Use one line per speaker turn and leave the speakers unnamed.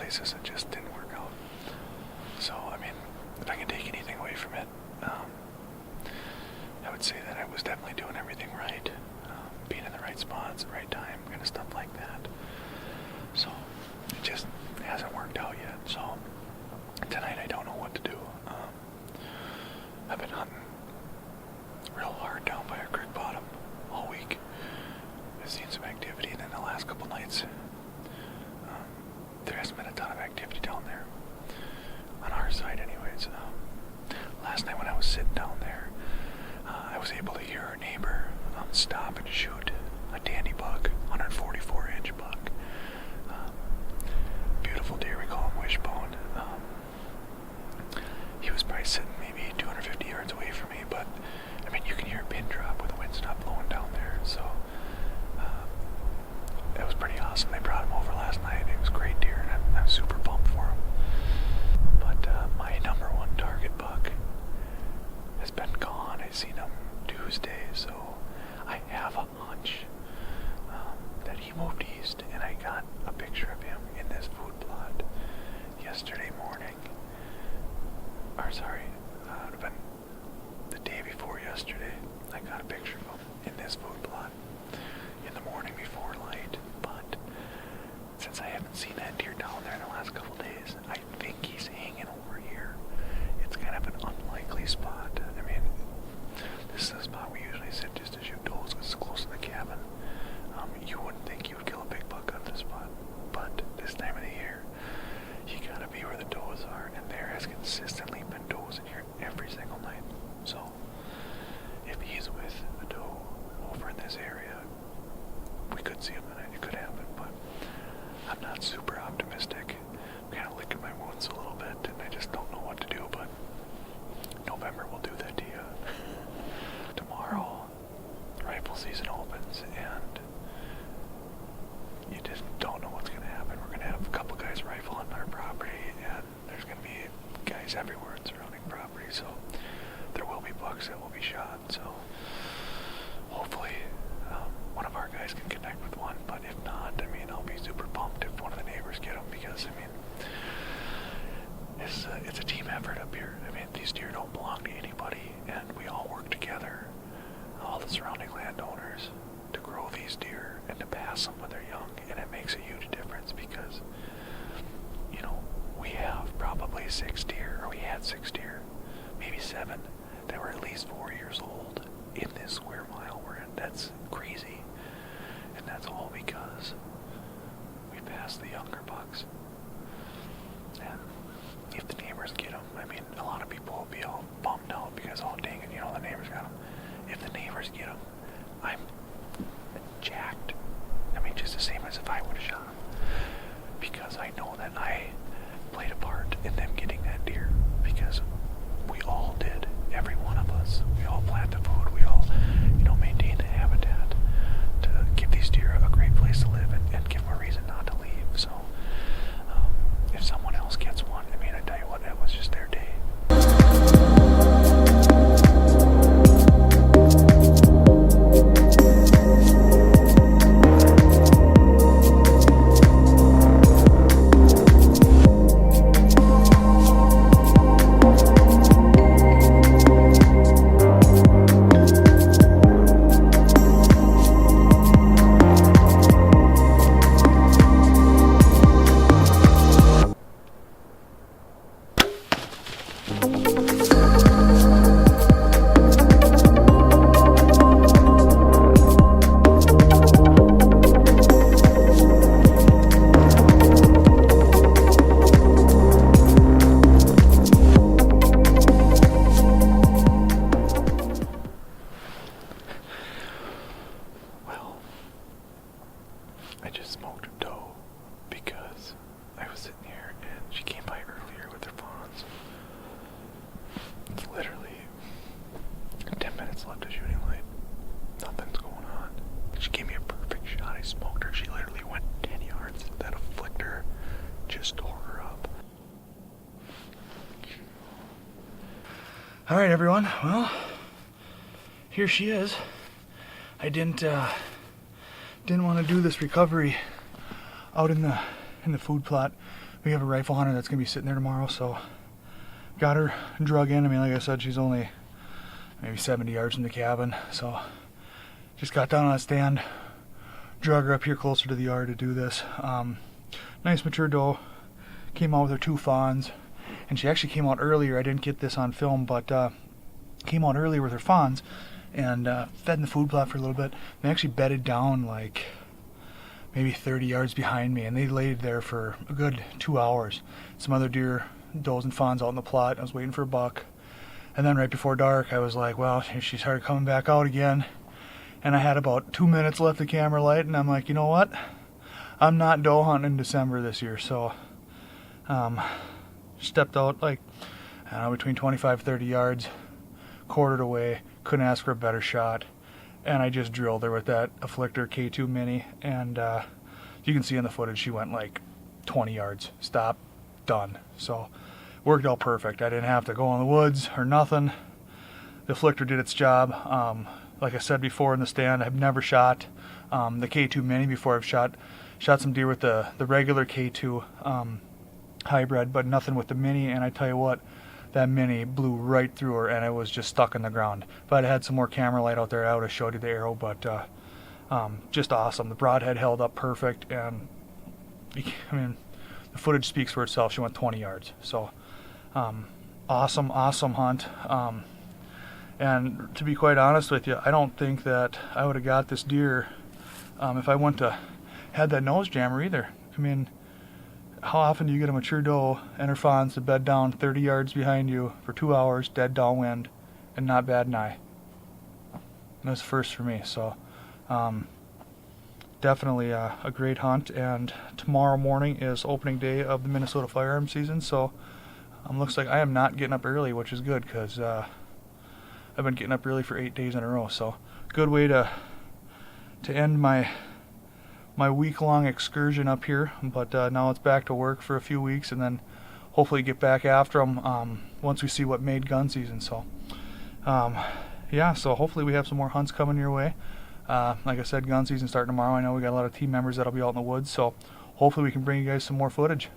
places it just didn't work out. So, I mean, if I can take anything away from it, I would say that I was definitely doing everything right, being in the right spots, the right time, kind of stuff like that. So, it just hasn't worked out yet. So, tonight I don't know what to do. I've been hunting real hard down by our creek bottom all week. I've seen some activity, and then the last couple nights, there hasn't been a ton of activity down there, on our side anyways. Last night when I was sitting down there, I was able to hear our neighbor stop and shoot a dandy buck, 144-inch buck. Beautiful deer, we call him Wishbone. He was probably sitting maybe 250 yards away from me, but I mean, you can hear a pin drop with the wind not blowing down there, so it was pretty awesome. They brought him over last night. It was a great deer, and I'm super pumped for him. But my number one target buck has been gone. I seen him Tuesday, so I have a hunch that he moved east, and I got a picture of him in this food plot yesterday morning. Or sorry, it would have been the day before yesterday. I got a picture of him in this food plot in the morning before light. But since I haven't seen that deer down there in the last couple days, I think he's hanging over here. It's kind of an unlikely spot. I mean, this is a spot we usually sit just to shoot does because it's close to the cabin. You wouldn't think you would kill a big buck on this spot, but this time of the year, you gotta be where the does are, and there has consistently been does in here every single night. So, if he's with a doe over in this area, we could see him tonight. It could happen, but I'm not super optimistic. I'm kind of licking my wounds a little bit, and I just don't know what to do, but November will do that to you. Tomorrow, rifle season opens, and you just don't know what's going to happen. We're going to have a couple guys rifle on our property, and there's going to be guys everywhere in surrounding property, so there will be bucks that will be shot. So hopefully one of our guys can connect with one, but if not, I mean, I'll be super pumped if one of the neighbors get them, because I mean, it's a team effort up here. I mean, these deer don't belong to anybody, and we all work together, all the surrounding landowners, to grow these deer and to pass them when they're young, and it makes a huge difference because, you know, we have probably 6 deer, or we had 6 deer, maybe 7, that were at least 4 years old in this square mile we're in. That's crazy, and that's all because we passed the younger bucks. And if the neighbors get them, I mean, a lot of people will be all bummed out because, oh dang it, you know, the neighbors got them. If the neighbors get them, I'm jacked. I mean, just the same as if I would have shot them, because I know that I played a part in them getting that deer, because we all did, every one of us. We all plant the food, we all, you know, maintain the habitat to give these deer a great place to live and give them a reason not to leave. So if someone else gets one, I mean, I tell you what, that was just their day. I just smoked a doe because I was sitting here and she came by earlier with her fawns. It's literally 10 minutes left of shooting light. Nothing's going on. She gave me a perfect shot. I smoked her. She literally went 10 yards. That afflictor just tore her up.
Alright everyone, well, here she is. I didn't want to do this recovery out in the food plot we have a rifle hunter that's going to be sitting there tomorrow, so got her drug in. I mean, like I said, she's only maybe 70 yards from the cabin, so just got down on a stand, drug her up here closer to the yard to do this. Nice mature doe, came out with her 2 fawns, and she actually came out earlier. I didn't get this on film, but came out earlier with her fawns and fed in the food plot for a little bit. They actually bedded down like maybe 30 yards behind me, and they laid there for a good 2 hours. Some other deer, does and fawns out in the plot. I was waiting for a buck, and then right before dark I was like, well, she started coming back out again, and I had about 2 minutes left of camera light, and I'm like, you know what, I'm not doe hunting in December this year. So stepped out like, I don't know, between 25-30 yards, quartered away, couldn't ask for a better shot, and I just drilled her with that Afflictor K2 Mini, and you can see in the footage she went like 20 yards, stop, done. So worked out perfect. I didn't have to go in the woods or nothing. The Afflictor did its job. Like I said before in the stand, I've never shot the K2 Mini before. I've shot some deer with the regular K2 hybrid, but nothing with the Mini, and I tell you what, that Mini blew right through her, and it was just stuck in the ground. If I'd had some more camera light out there, I would have showed you the arrow, but just awesome. The broadhead held up perfect, and I mean, the footage speaks for itself. She went 20 yards. So awesome hunt. And to be quite honest with you, I don't think that I would have got this deer if I went to had that nose jammer either. I mean, how often do you get a mature doe and her fawns to bed down 30 yards behind you for 2 hours, dead downwind, and not bat an eye? And that's the first for me. So definitely a great hunt. And tomorrow morning is opening day of the Minnesota firearm season, so looks like I am not getting up early, which is good, because I've been getting up early for 8 days in a row. So good way to end my week-long excursion up here. But now it's back to work for a few weeks, and then hopefully get back after them once we see what made gun season. So yeah, so hopefully we have some more hunts coming your way. Like I said, gun season starting tomorrow. I know we got a lot of team members that'll be out in the woods, so hopefully we can bring you guys some more footage.